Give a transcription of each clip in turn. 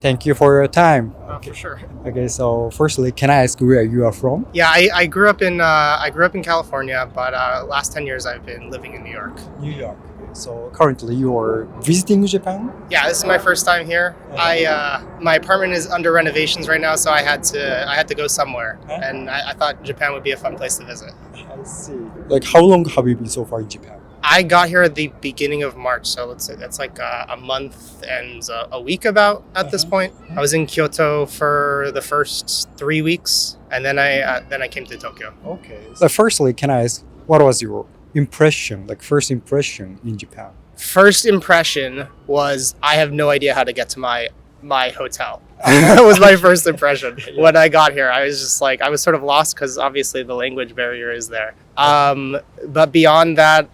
Thank you for your time. For sure. Okay, so firstly, can I ask where you are from? Yeah, I grew up in California, but last 10 years I've been living in New York. New York. Okay, so currently you are visiting Japan? Yeah, this is my first time here. My apartment is under renovations right now, so I had to go somewhere, and I thought Japan would be a fun place to visit. I see. Like how long have you been so far in Japan? I got here at the beginning of March, so let's say that's like a month and a week about at this point. I was in Kyoto for the first 3 weeks, and then I came to Tokyo. Okay. So firstly, can I ask what was your impression, like first impression in Japan? First impression was I have no idea how to get to my hotel. That was my first impression. When I got here, I was just like, I was sort of lost because obviously the language barrier is there. But beyond that,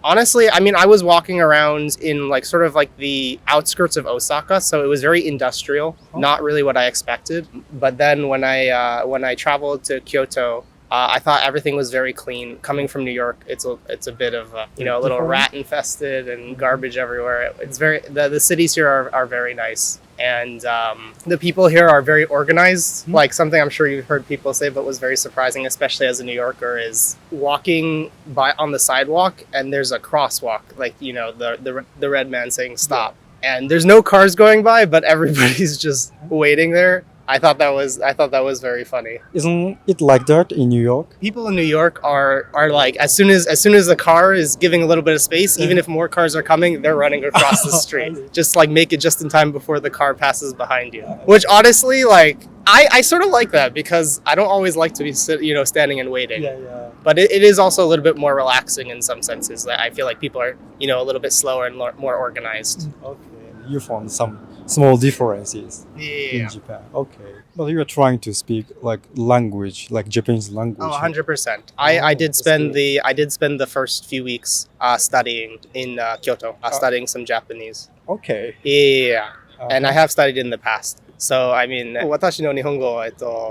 honestly, I mean, I was walking around in like sort of like the outskirts of Osaka, so it was very industrial, not really what I expected. But then when I traveled to Kyoto, I thought everything was very clean. Coming from New York, it's a bit of a little rat infested and garbage everywhere. It's very the cities here are very nice, and the people here are very organized. Like something I'm sure you've heard people say, but was very surprising, especially as a New Yorker, is walking by on the sidewalk and there's a crosswalk, like the red man saying stop, and there's no cars going by, but everybody's just waiting there. I thought that was very funny. Isn't it like that in New York? People in New York are like as soon as the car is giving a little bit of space, even if more cars are coming, they're running across the street. Just like make it just in time before the car passes behind you. Which honestly, like I sort of like that because I don't always like to be standing and waiting. Yeah. But it is also a little bit more relaxing in some senses. That I feel like people are a little bit slower and more organized. Okay. You found some small differences in Japan. Okay. But you're trying to speak like language, like Japanese language. Oh, 100%. I did spend the first few weeks studying in Kyoto, studying some Japanese. Okay. Yeah. And I have studied in the past. So, I mean, 私の日本語は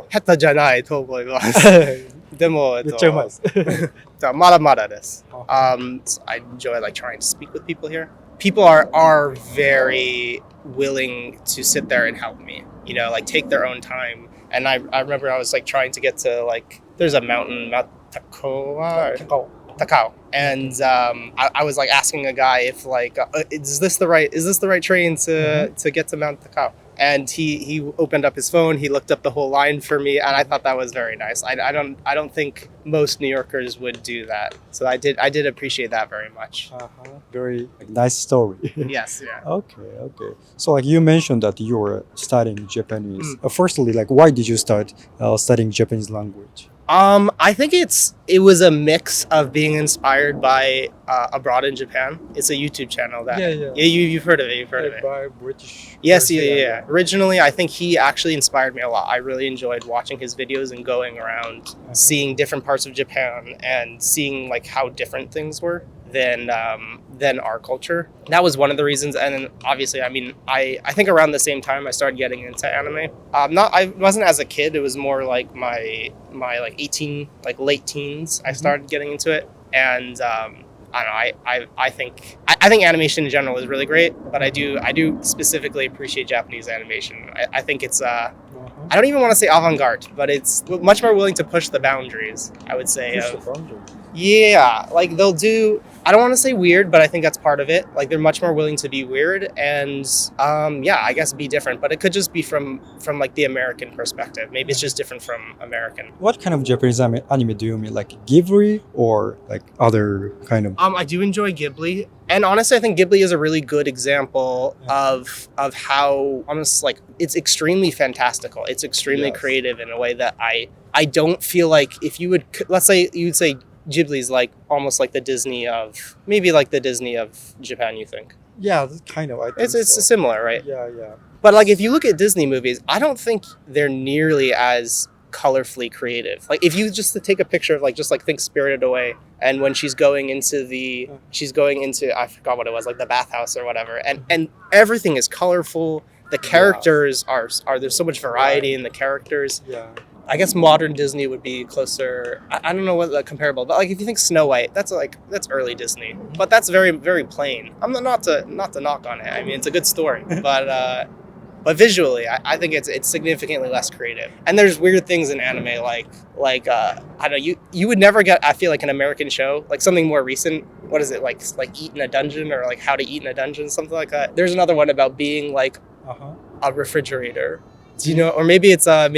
下手じゃないと思います。でも、めっちゃうまいです。まだまだです。So I enjoy like trying to speak with people here. People are very willing to sit there and help me, like take their own time. And I remember I was like trying to get to like, there's a mountain, Mount Takao. And I was like asking a guy if like, is this the right train to get to Mount Takao? And he opened up his phone, he looked up the whole line for me, and I thought that was very nice. I don't think most New Yorkers would do that. So I did appreciate that very much. Very nice story. Yes, yeah. Okay. So like you mentioned that you were studying Japanese. Firstly, like why did you start studying Japanese language? I think it was a mix of being inspired by Abroad in Japan. It's a YouTube channel that you've heard of it. By British. Yes, yeah. Originally, I think he actually inspired me a lot. I really enjoyed watching his videos and going around, seeing different parts of Japan and seeing like how different things were than our culture. That was one of the reasons. And then obviously, I mean, I think around the same time I started getting into anime. I wasn't as a kid. It was more like my like 18, like late teens. I started getting into it, and I don't know. I think animation in general is really great, but I do specifically appreciate Japanese animation. I think it's I don't even want to say avant-garde, but it's much more willing to push the boundaries, I would say. Push the boundaries. Yeah, like they'll do, I don't want to say weird, but I think that's part of it. Like they're much more willing to be weird and I guess be different, but it could just be from like the American perspective. Maybe it's just different from American. What kind of Japanese anime do you mean? Like Ghibli or like other kind of? I do enjoy Ghibli. And honestly, I think Ghibli is a really good example of how almost like it's extremely fantastical. It's extremely creative in a way that I don't feel like if you would, let's say you'd say Ghibli's like almost like the Disney of Japan, you think? Yeah, kind of. I think it's similar, right? Yeah. But like if you look at Disney movies, I don't think they're nearly as colorfully creative. Like if you just take a picture of like just like think Spirited Away, and when she's going into I forgot what it was, like the bathhouse or whatever, and everything is colorful. The characters are there's so much variety in the characters. Yeah. I guess modern Disney would be closer. I don't know what the comparable, but like if you think Snow White, that's early Disney, but that's very, very plain. I'm not to knock on it. I mean, it's a good story, but But visually, I think it's significantly less creative. And there's weird things in anime like I don't know, you would never get, I feel like, an American show, like something more recent. What is it, like Eat in a Dungeon, or like How to Eat in a Dungeon, something like that. There's another one about being like a refrigerator. Do you know? Or maybe it's a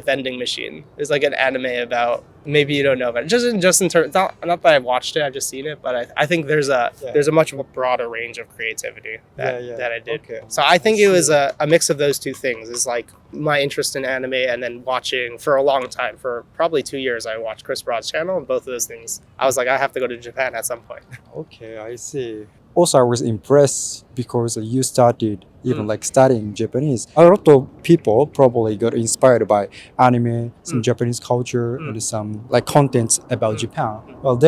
vending machine. There's like an anime about, maybe you don't know about it. Just in terms, not that I've watched it, I've just seen it, but I think there's a much broader range of creativity that I did. Okay. So I think it was a mix of those two things. Is like my interest in anime, and then watching for a long time, for probably 2 years, I watched Chris Broad's channel, and both of those things, I was like, I have to go to Japan at some point. Okay, I see. Also, I was impressed because you started even like studying Japanese. A lot of people probably got inspired by anime, some Japanese culture, and some like contents about Japan. Well,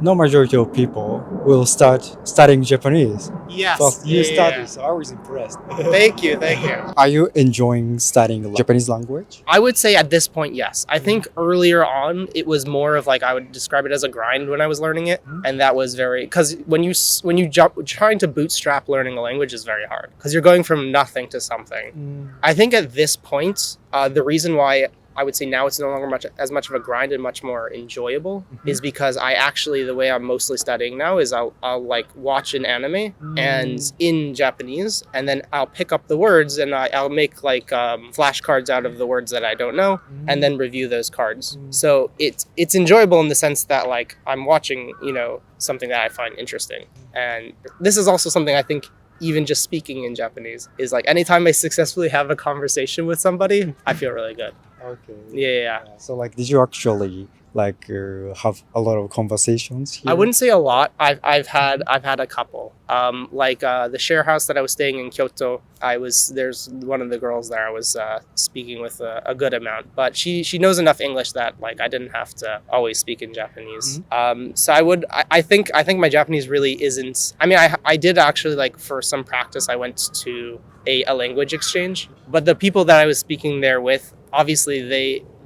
no majority of people will start studying Japanese. Yes. So you started, so I was impressed. Thank you. Are you enjoying studying Japanese language? I would say at this point, yes. I think earlier on, it was more of like, I would describe it as a grind when I was learning it. And that was because when you trying to bootstrap learning a language is very hard, because you're going from nothing to something. I think at this point, the reason why I would say now it's no longer as much of a grind and much more enjoyable is because I actually, the way I'm mostly studying now is I'll like watch an anime and in Japanese, and then I'll pick up the words and I'll make like flashcards out of the words that I don't know, and then review those cards. So it's enjoyable in the sense that like I'm watching, something that I find interesting. And this is also something I think, even just speaking in Japanese, is like anytime I successfully have a conversation with somebody, I feel really good. Okay. Yeah. So like, did you actually like have a lot of conversations here? I wouldn't say a lot. I've had a couple. The share house that I was staying in Kyoto, there's one of the girls there I was speaking with a good amount, but she knows enough English that like I didn't have to always speak in Japanese. So I think my Japanese really isn't. I mean, I did actually, like, for some practice, I went to a language exchange, but the people that I was speaking there with, obviously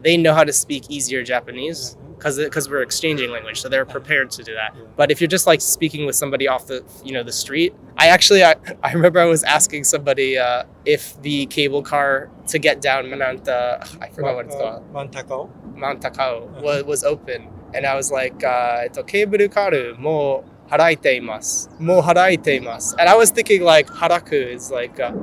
they know how to speak easier Japanese because we're exchanging language, so they're prepared to do that. But if you're just like speaking with somebody off the street, I remember I was asking somebody if the cable car to get down I forgot what it's called. Mount Takao was open, and I was like, cable car mo haraiteimasu. And I was thinking like haraku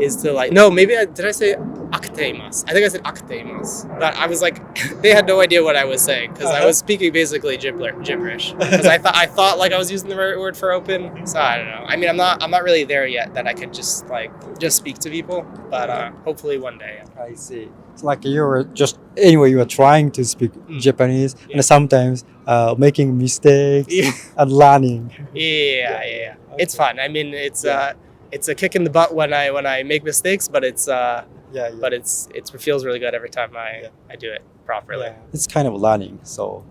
is to like, no, maybe did I say akuteimasu? I think I said akuteimasu. But I was like, they had no idea what I was saying, because I was speaking basically gibberish. Because I thought like I was using the right word for open. So I don't know. I mean, I'm not really there yet that I could just speak to people, but hopefully one day. I see. It's like you were trying to speak Japanese, and sometimes making mistakes and learning. Yeah. Okay. It's fun. I mean, it's a kick in the butt when I make mistakes, but but it feels really good every time I do it properly. Yeah. It's kind of learning. So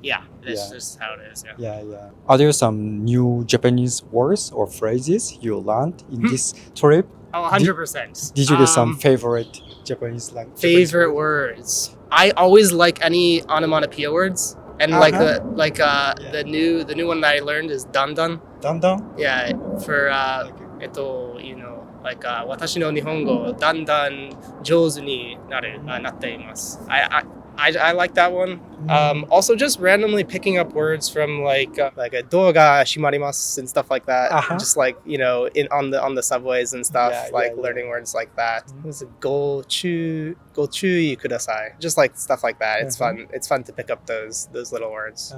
that's just how it is. Yeah. Are there some new Japanese words or phrases you learned in this trip? Oh, 100%. Did you get some favorite Japanese language? Favorite words. I always like any onomatopoeia words, and the new one that I learned is dandan. Dandan? Yeah, for like 私の日本語だんだん上手になっています。I like that one. Also, just randomly picking up words from like a ドアが閉まります and stuff like that. Just like, on the subways and stuff, learning words like that. What's it? ご注意ください. Just like stuff like that. It's fun. It's fun to pick up those little words.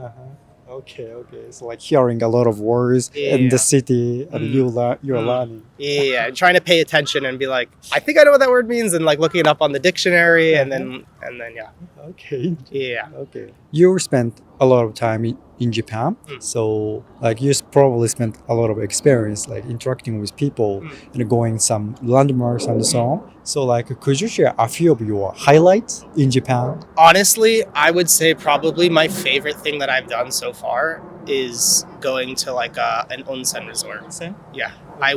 Okay. So like hearing a lot of words in the city, and you're learning. Yeah, and trying to pay attention and be like, I think I know what that word means, and like looking it up on the dictionary, and then yeah. Okay. Yeah. Okay. You spent a lot of time in Japan, so like you probably spent a lot of experience like interacting with people and going some landmarks and so on. So like, could you share a few of your highlights in Japan? Honestly, I would say probably my favorite thing that I've done so far is going to like an onsen resort. Onsen? Yeah. I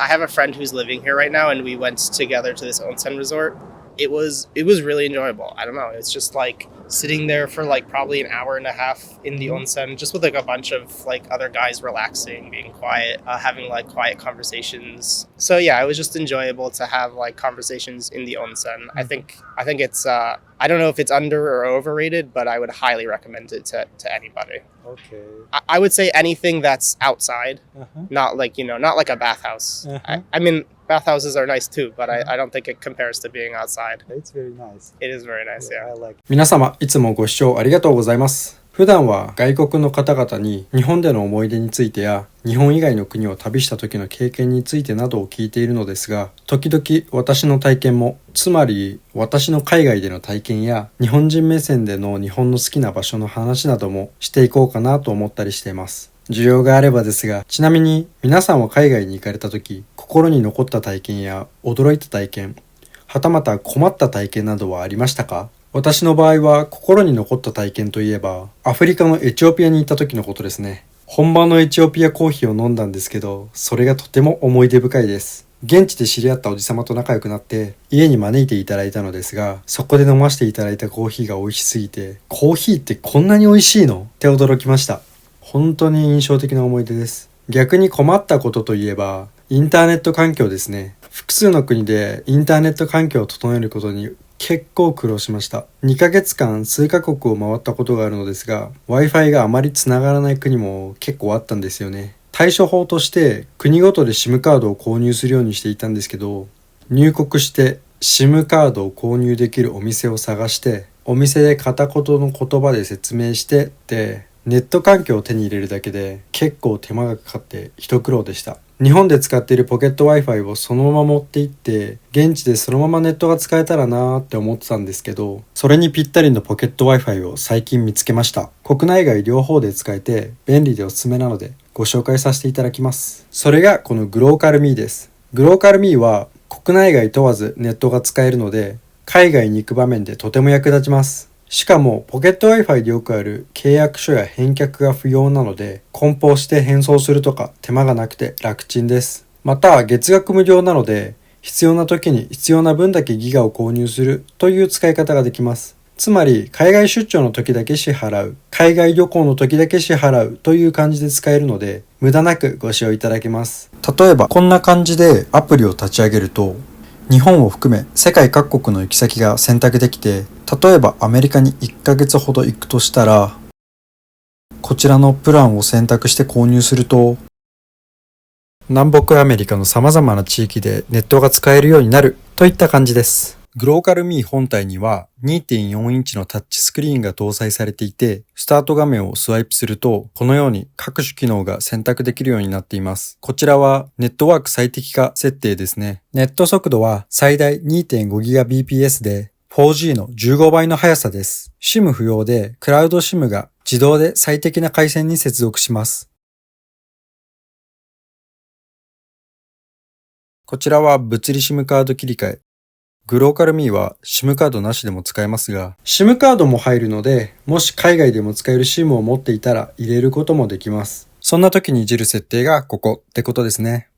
have a friend who's living here right now, and we went together to this onsen resort. it was really enjoyable. I don't know. It's just like sitting there for like probably an hour and a half in the onsen, just with like a bunch of like other guys relaxing, being quiet, having like quiet conversations. So yeah, it was just enjoyable to have like conversations in the onsen. I think it's I don't know if it's under or overrated, but I would highly recommend it to anybody. Okay. I would say anything that's outside, not like, not like a bathhouse. I mean, bathhouses are nice too, but I don't think it compares to being outside. It's very nice. It is very nice, yeah. I like. 皆様、いつもご視聴ありがとうございます。普段は外国の方々に日本での思い出についてや日本以外の国を旅した時の経験についてなどを聞いているのですが、時々私の体験も、つまり私の海外での体験や日本人目線での日本の好きな場所の話などもしていこうかなと思ったりしています。需要があればですが、ちなみに皆さんは海外に行かれた時、心に残った体験や驚いた体験、はたまた困った体験などはありましたか？私の場合は心に残った体験といえば、アフリカのエチオピアに行った時のことですね。本場のエチオピアコーヒーを飲んだんですけど、それがとても思い出深いです。現地で知り合ったおじさまと仲良くなって家に招いていただいたのですが、そこで飲ませていただいたコーヒーが美味しすぎて、コーヒーってこんなに美味しいの？って驚きました。本当に印象的な思い出です。逆に困ったことといえば、インターネット環境ですね。複数の国でインターネット環境を整えることに結構苦労しました。2ヶ月間数カ国を回ったことがあるのですが、Wi-Fi があまり繋がらない国も結構あったんですよね。対処法として国ごとで SIM カードを購入するようにしていたんですけど、入国して SIM カードを購入できるお店を探して、お店で片言の言葉で説明してってネット環境を手に入れるだけで結構手間がかかって一苦労でした。日本で使っているポケット Wi-Fi をそのまま持って行って現地でそのままネットが使えたらなーって思ってたんですけど、それにぴったりのポケット Wi-Fi を最近見つけました。国内外両方で使えて便利でおすすめなのでご紹介させていただきます。それがこのグローカルミーです。グローカルミーは国内外問わずネットが使えるので海外に行く場面でとても役立ちます。しかもポケット Wi-Fi でよくある契約書や返却が不要なので梱包して返送するとか手間がなくて楽ちんです。また月額無料なので必要な時に必要な分だけギガを購入するという使い方ができます。つまり海外出張の時だけ支払う、海外旅行の時だけ支払うという感じで使えるので無駄なくご使用いただけます。例えばこんな感じでアプリを立ち上げると日本を含め世界各国の行き先が選択できて、例えばアメリカに1ヶ月ほど行くとしたら、こちらのプランを選択して購入すると、南北アメリカの様々な地域でネットが使えるようになるといった感じです。グローカルミー本体には 2.4 インチのタッチスクリーンが搭載されていて、スタート画面をスワイプすると、このように各種機能が選択できるようになっています。こちらはネットワーク最適化設定ですね。ネット速度は最大 2.5GBps で 4G の15倍の速さです。SIM 不要でクラウド SIM が自動で最適な回線に接続します。こちらは物理 SIM カード切り替え。グローカルミーは SIM カードなしでも使えますが、SIM カードも入るので、もし海外でも使える SIM を持っていたら入れることもできます。そんな時にいじる設定がここってことですね。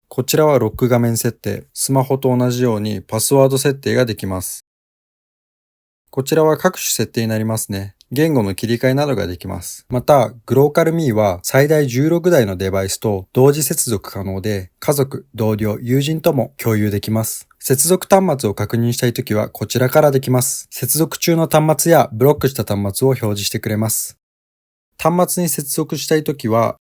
こちらはロック画面設定。スマホと同じようにパスワード設定ができます。こちらは各種設定になりますね。言語の切り替えなどができます。また、グローカルミーは最大16台のデバイスと同時接続可能で、家族、同僚、友人とも共有できます。接続端末を確認したいときはこちらからできます。接続中の端末やブロックした端末を表示してくれます。端末に接続したいときは、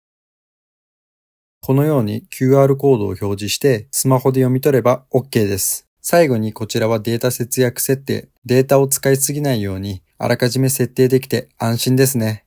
このように QR コードを表示してスマホで読み取れば OK です。最後にこちらはデータ節約設定。データを使いすぎないようにあらかじめ設定できて安心ですね。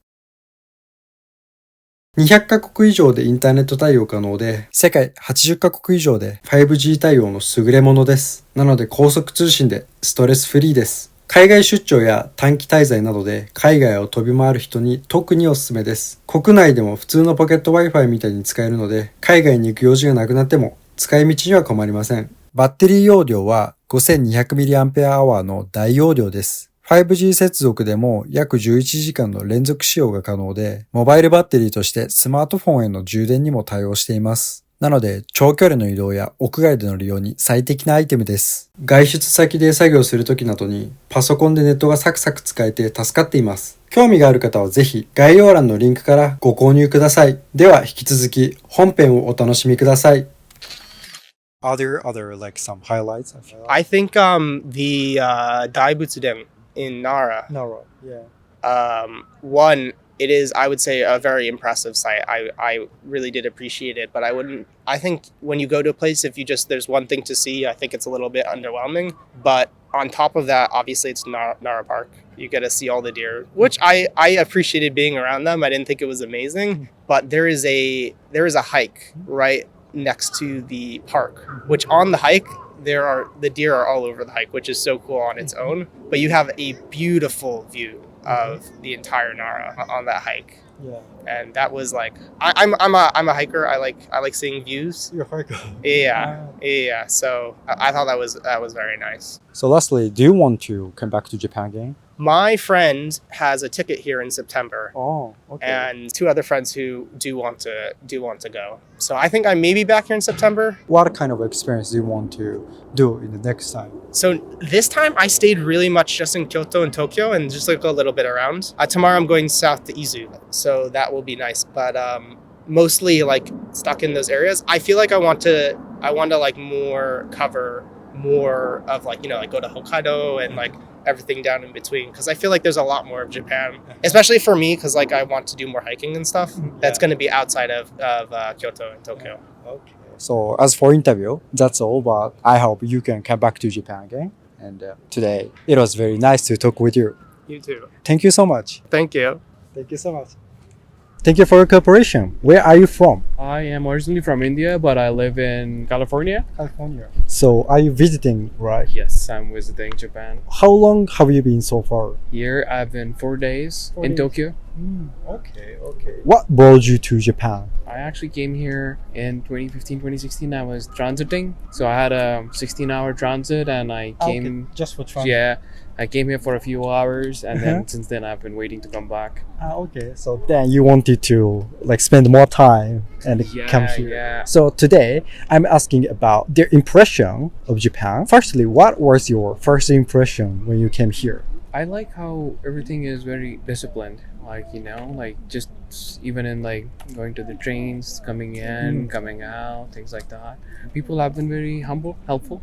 200カ国以上でインターネット対応可能で、世界80カ国以上で 5G 対応の優れものです。なので高速通信でストレスフリーです。海外出張や短期滞在などで海外を飛び回る人に特におすすめです。国内でも普通のポケット Wi-Fi みたいに使えるので、海外に行く用事がなくなっても使い道には困りません。バッテリー容量は 5200mAh の大容量です。5G 接続でも約11時間の連続使用が可能で、モバイルバッテリーとしてスマートフォンへの充電にも対応しています。なので、長距離の移動や屋外での利用に最適なアイテムです。外出先で作業するときなどに、パソコンでネットがサクサク使えて助かっています。興味がある方はぜひ概要欄のリンクからご購入ください。では引き続き本編をお楽しみください。Are there other like some highlights? I think the Daibutsu-den in Nara. Nara, yeah. One, it is, I would say, a very impressive site. I really did appreciate it, but I think when you go to a place, if you just, there's one thing to see, I think it's a little bit underwhelming. But on top of that, obviously it's Nara Park. You get to see all the deer, which I appreciated being around them. I didn't think it was amazing, but there is a hike right next to the park, which on the hike, the deer are all over the hike, which is so cool on its own. But you have a beautiful view of the entire Nara on that hike. Yeah. And that was like, I'm a hiker. I like seeing views. You're a hiker. Yeah. So I thought that was very nice. So lastly, do you want to come back to Japan again? My friend has a ticket here in September. Oh, okay. And two other friends who do want to go. So I think I may be back here in September. What kind of experience do you want to do in the next time? So this time I stayed really much just in Kyoto and Tokyo and just like a little bit around. Tomorrow I'm going south to Izu, so that will be nice. But mostly like stuck in those areas. I feel like I want to like cover more of like, you know, like go to Hokkaido and like everything down in between, because I feel like there's a lot more of Japan, especially for me, because like I want to do more hiking and stuff. That's going to be outside of Kyoto and Tokyo. Okay. So as for interview, that's all, but I hope you can come back to Japan again. And today it was very nice to talk with you. You too. Thank you so much. Thank you. Thank you so much. Thank you for your cooperation. Where are you from? I am originally from India, but I live in California. California. So are you visiting, right? Yes, I'm visiting Japan. How long have you been so far? Here I've been 4 days in Tokyo. Okay. What brought you to Japan? I actually came here in 2015, 2016. I was transiting. So I had a 16-hour transit and I came... Okay. Just for transit? Yeah. I came here for a few hours and then since then I've been waiting to come back. Okay. So then you wanted to like spend more time and come here. Yeah. So today I'm asking about the impression of Japan. Firstly, what was your first impression when you came here? I like how everything is very disciplined. Like, you know, like just even in like going to the trains, coming in, coming out, things like that. People have been very humble, helpful,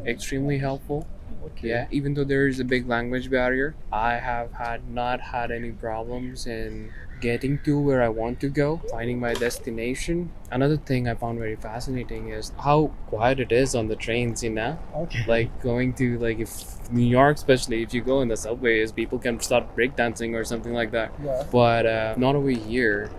extremely helpful. Okay. Yeah, even though there is a big language barrier, I have not had any problems in getting to where I want to go, finding my destination. Another thing I found very fascinating is how quiet it is on the trains, you know? Okay. Like going to like if New York, especially if you go in the subways, people can start breakdancing or something like that. Yeah. But not over here.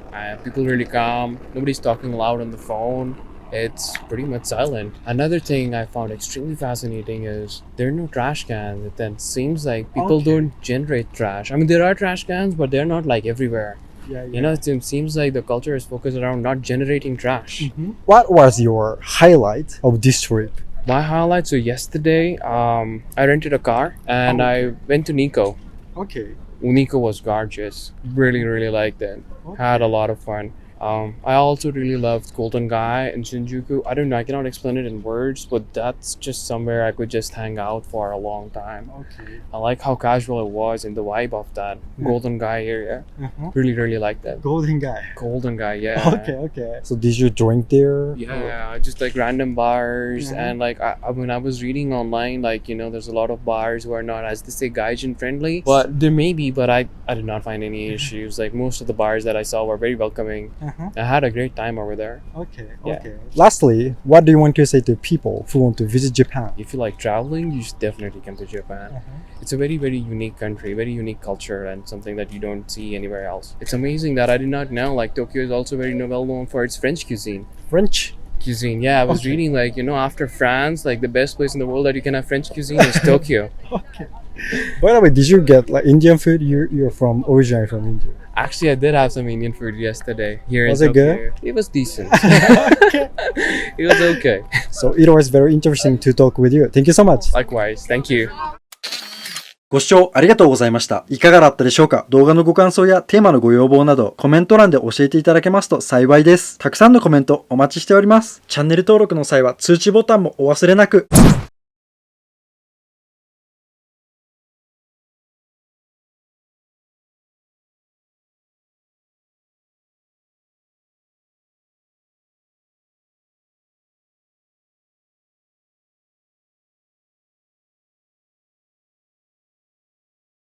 People really calm. Nobody's talking loud on the phone. It's pretty much silent. Another thing I found extremely fascinating is there are no trash cans. It then seems like people don't generate trash. I mean, there are trash cans, but they're not like everywhere. Yeah. You know, it seems like the culture is focused around not generating trash. What was your highlight of this trip? My highlight, so yesterday, I rented a car and I went to Nikko. Okay. Nikko was gorgeous. Really, really liked it. Had a lot of fun. I also really loved Golden Gai in Shinjuku. I don't know, I cannot explain it in words, but that's just somewhere I could just hang out for a long time. Okay. I like how casual it was and the vibe of that Golden Gai area. Really, really liked that. Golden Gai. Golden Gai, yeah. Okay. So did you drink there? Yeah, just like random bars and like when I was reading online, like, you know, there's a lot of bars who are not, as they say, gaijin friendly. But there may be, but I did not find any issues. Like most of the bars that I saw were very welcoming. I had a great time over there. Okay. Lastly, what do you want to say to people who want to visit Japan? If you like traveling, you should definitely come to Japan. It's a very, very unique country, very unique culture, and something that you don't see anywhere else. It's amazing that I did not know, like, Tokyo is also very well known for its French cuisine. Yeah, I was reading, like, you know, after France, like the best place in the world that you can have French cuisine is Tokyo. By the way, did you get like Indian food? You're originally from India. Actually, I did have some Indian food yesterday here Was in it Tokyo. good? It was decent. It was okay. So it was very interesting to talk with you. Thank you so much. Likewise. Thank you. ご視聴ありがとうございました。いかがだったでしょうか？動画のご感想やテーマのご要望などコメント欄で教えていただけますと幸いです。たくさんのコメントお待ちしております。チャンネル登録の際は通知ボタンもお忘れなく。